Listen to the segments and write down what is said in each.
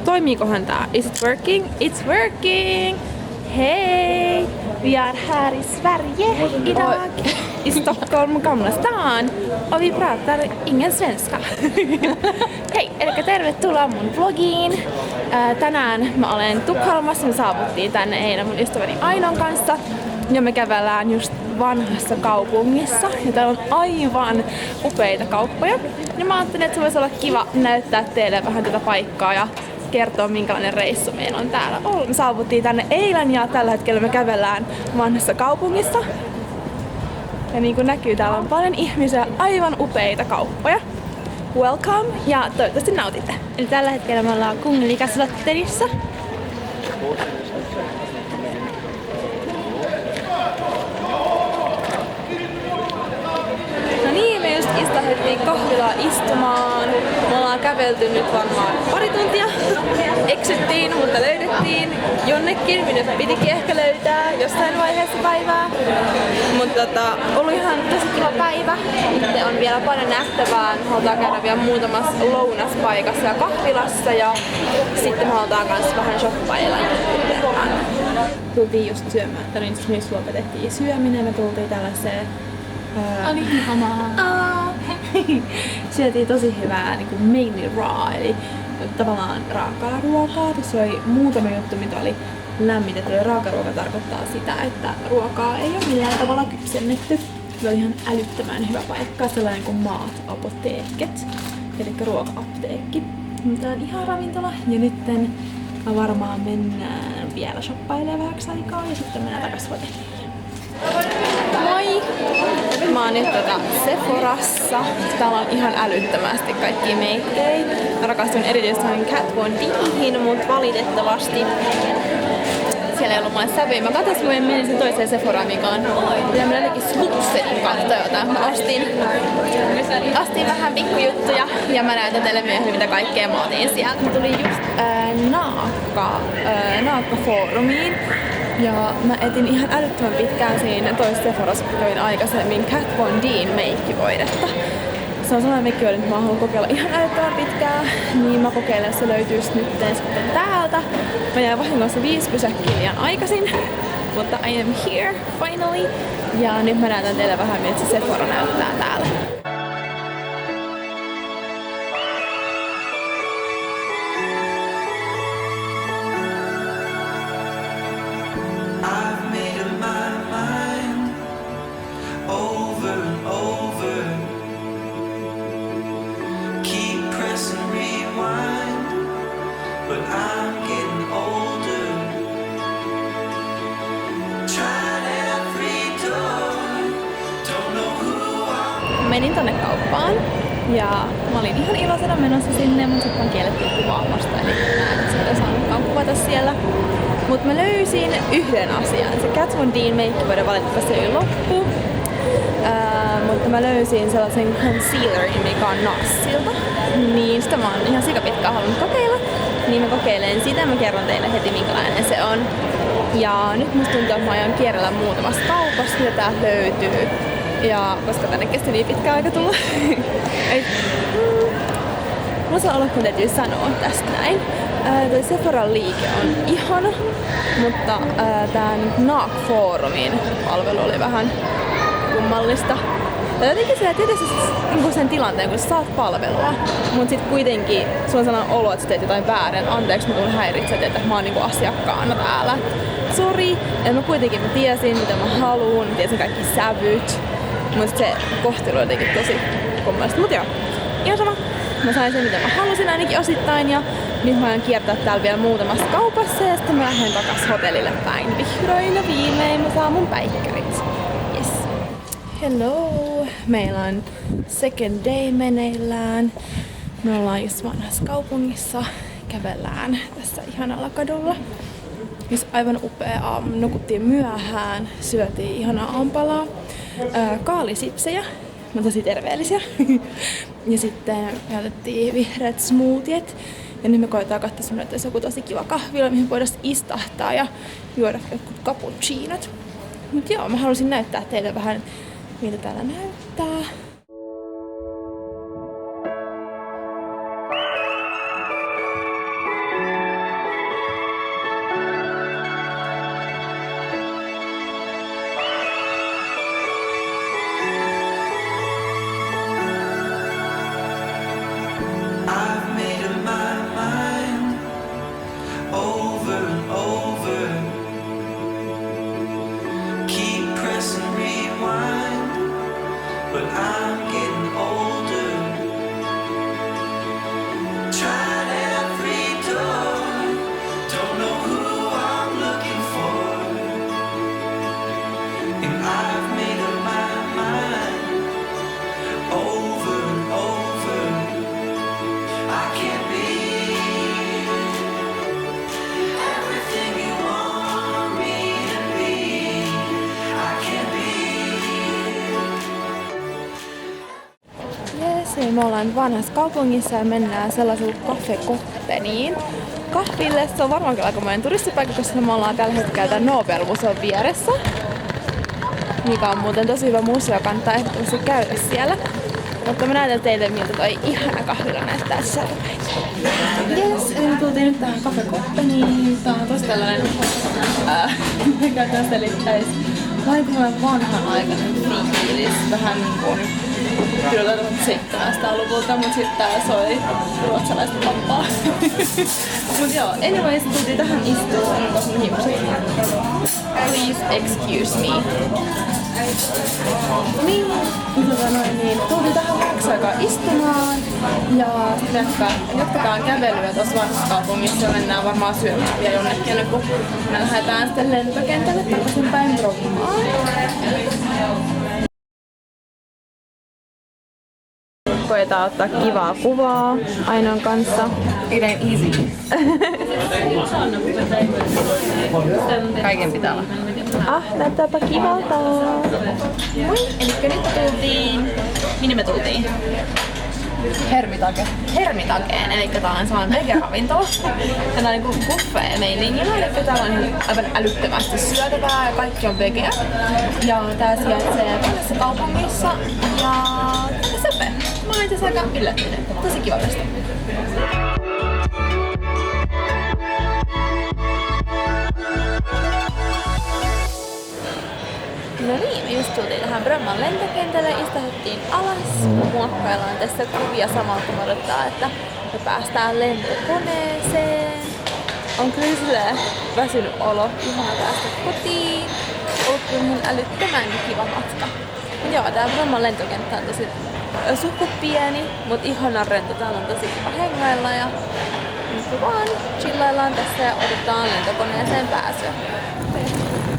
toimiikohan tää? Is it working? It's working! Hej! Vi är här i Sverige idag. I Stockholm, Gamla stan. Och vi pratar ingen svenska. Hei, eli tervetuloa mun vlogiin. Tänään mä olen Tukholmassa. Me saavuttiin tänne eilen mun ystäväni Ainon kanssa. Ja me kävellään just vanhassa kaupungissa. Ja täällä on aivan upeita kauppoja. Ja mä ajattelin, että se voisi olla kiva näyttää teille vähän tätä paikkaa ja kertoa minkälainen reissu meillä on täällä ollut. Me saavuttiin tänne eilen ja tällä hetkellä me kävellään vanhassa kaupungissa. Ja niin kuin näkyy, täällä on paljon ihmisiä, aivan upeita kauppoja. Welcome ja toivottavasti nautitte. Eli tällä hetkellä me ollaan Kungliga Slotterissa. No niin, me just istahdettiin kahvilaan istumaan. Me ollaan kävelty nyt varmaan pari tuntia. Eksyttiin, mutta löydettiin jonnekin, minne pitikin ehkä löytää jossain vaiheessa päivää. Mutta ollut ihan tosi kiva päivä. Sitten on vielä paljon nähtävää. Me halutaan käydä vielä muutamassa lounaspaikassa ja kahvilassa ja sitten me halutaan kans vähän shoppailla. Tultiin just syömään, että nyt myös lopetettiin syöminen. Me tultiin tällaiseen oli ihanaa. Syötiin tosi hyvää niin kuin mainly raw, eli tavallaan raakaa ruokaa. Tuossa oli muutama juttu, mitä oli lämmitetty. Raakaruoka tarkoittaa sitä, että ruokaa ei ole millään tavalla kypsennetty. Se oli ihan älyttömän hyvä paikka, sellainen kuin Mat Apoteket, eli ruoka-apteekki. Tämä on ihan ravintola ja nytten varmaan mennään vielä shoppailemaan vähäksi aikaa ja sitten mennään takaisin hotelliin. Moi! Mä oon nyt Sephorassa. Täällä on ihan älyttömästi kaikkia meikkejä. Mä rakastun erityisesti Kat Von Dihin, mut valitettavasti siellä ei ollut mulle sävyjä. Mä katsoin, kun menisin toiseen Sephoraan, mikä on jotenkin Slutsenin kautta jotain. Mä ostin vähän pikkujuttuja ja mä näytän teille myöhemmin, mitä kaikkea mä otin sieltä. Mä tulin just Naakka-foorumiin. Ja mä etin ihan älyttömän pitkään siinä toisessa Sephorassa, kun kävin aikaisemmin Kat Von Din meikkivoidetta. Se on sellainen meikkivoide, että mä haluan kokeilla ihan älyttömän pitkään, niin mä kokeilen, että se löytyisi nyt sitten täältä. Mä jäin vahingossa 5 pysäkkiä liian aikaisin, mutta I am here finally. Ja nyt mä näytän teille vähän, miltä se Sephora näyttää täällä. Menin tonne kauppaan ja mä olin ihan iloisena menossa sinne, mutta sitten kiellettiin kuvaamasta, eli mä en sitä saanutkaan kuvata siellä. Mut mä löysin yhden asian. Se Kat Von Din meikkivoide valitettavasti oli loppu, mutta mä löysin sellaisen concealerin, mikä on Narsilta. Niin sitä mä oon ihan sikapitkään halunnut kokeilla. Niin mä kokeilen sitä, mä kerron teille heti minkälainen se on. Ja nyt musta tuntuu, että mä aion kierrellä muutamassa kaupassa, mitä tää löytyy. Ja koska tänne kesti niin pitkä aika tulla. Mulla saa olla, kun täytyy sanoa tästä näin. Toi Sephoran liike on ihana, mutta tää Naak-foorumin palvelu oli vähän kummallista. Jotenkin sä tiedät sen tilanteen, kun sä saat palvelua, mut sit kuitenkin sulla on sellainen olo, että sä teet jotain väärin. Anteeksi, mä tulen häiritsemään, että mä oon niinku asiakkaana täällä. Sori, että mä kuitenkin tiesin, mitä mä haluun, mä tiesin kaikki sävyt. Mut se kohtelu on jotenkin tosi kummallista. Mut joo, ihan sama. Mä sain sen, mitä mä halusin ainakin osittain. Ja nyt mä aion kiertää täällä vielä muutamassa kaupassa. Ja sitten mä lähden takas hotellille päin. Vihdoin ja viimein mä saan mun päikkärit. Yes. Hello! Meillä on second day meneillään. Me ollaan just vanhassa kaupungissa. Kävellään tässä ihanalla kadulla. Just aivan upea aamu. Nukuttiin myöhään. Syötiin ihanaa aamupalaa. Kaalisipsejä, mutta tosi terveellisiä. Ja sitten käytettiin vihreät smoothiet. Ja nyt me koetaan katsoa semmoinen, että olisi joku tosi kiva kahvila, mihin voidaan istahtaa ja juoda jotkut cappuccinot. Mut joo, mä halusin näyttää teille vähän, miltä täällä näyttää. me ollaan vanhassa kaupungissa ja mennään sellaiselle Café Koppeniin kahville. Se on varmaan aikamoinen turistipaikka, koska me ollaan tällä hetkellä tämän Nobel-museon vieressä. Mikä on muuten tosi hyvä museo, kannattaa ehdottomasti käydä siellä. Mutta mä näytän teille, miltä toi ihana kahvila näyttää sisältäpäin. Yes, eli me tultiin nyt tähän Café Koppeniin. Tää on tosi tällainen, mikä tästä selittäis aikamoinen vanhanaikainen fiilis. Vähän niinkun kyllä 1700-luvulta, mut sit tää soi ruotsalaista pappaa. Mut joo, anyways, tultiin tähän istuun, koska mun hiukset. Please excuse me. Niin, tultiin tähän vähäksi aikaa istumaan ja sitten jatketaan kävelyä tuossa vanhassa kaupungissa ja mennään varmaan syömään vielä jonnekin ennen kuin me lähdetään sitten lentokentälle takaisin päin Brommaan. Koetaan ottaa kivaa kuvaa Ainon kanssa. It ain't easy. Kaiken pitää olla. Näyttääpä kivalta. Elikkä nyt tultiin... Minne me tultiin? Hermitakeen, eli tää on sellainen vege-ravintola. Ja tää on niinku buffet-meiningillä, eli täällä on aivan älyttömästi syötävää ja kaikki on vegea. Ja tää sijaitsee vanhassa kaupungissa ja tää sepe. Mä oon itse aika yllättynyt. Tosi kiva tästä. No niin, me just tultiin tähän Bromman lentokentälle, istahuttiin alas, muokkaillaan tässä kuvia samalla kun odottaa, että me päästään lentokoneeseen. On kyllä silleen väsynyt olo, ihana päästä kotiin. Ollut kyllä ihan älyttömän kiva matka. Mut joo, tää Bromman lentokenttä on tosi suht pieni, mut ihanan rento. Täällä on tosi kiva hengailla ja nyt vaan chillaillaan tässä ja odotetaan lentokoneeseen pääsyä.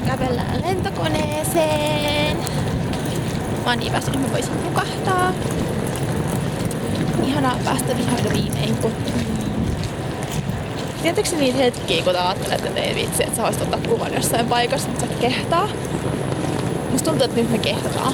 Kävellään lentokoneeseen. Mä oon niin väsynyt, mä voisin nukahtaa. Ihanaa päästä vihdoin viimein kotiin. Tiedätkö niitä hetkiä, kun ajattelet, että ei vitsi, että sä voisit ottaa kuvan jossain paikassa, mutta sä et kehtaa? Musta tuntuu, että nyt me kehtataan.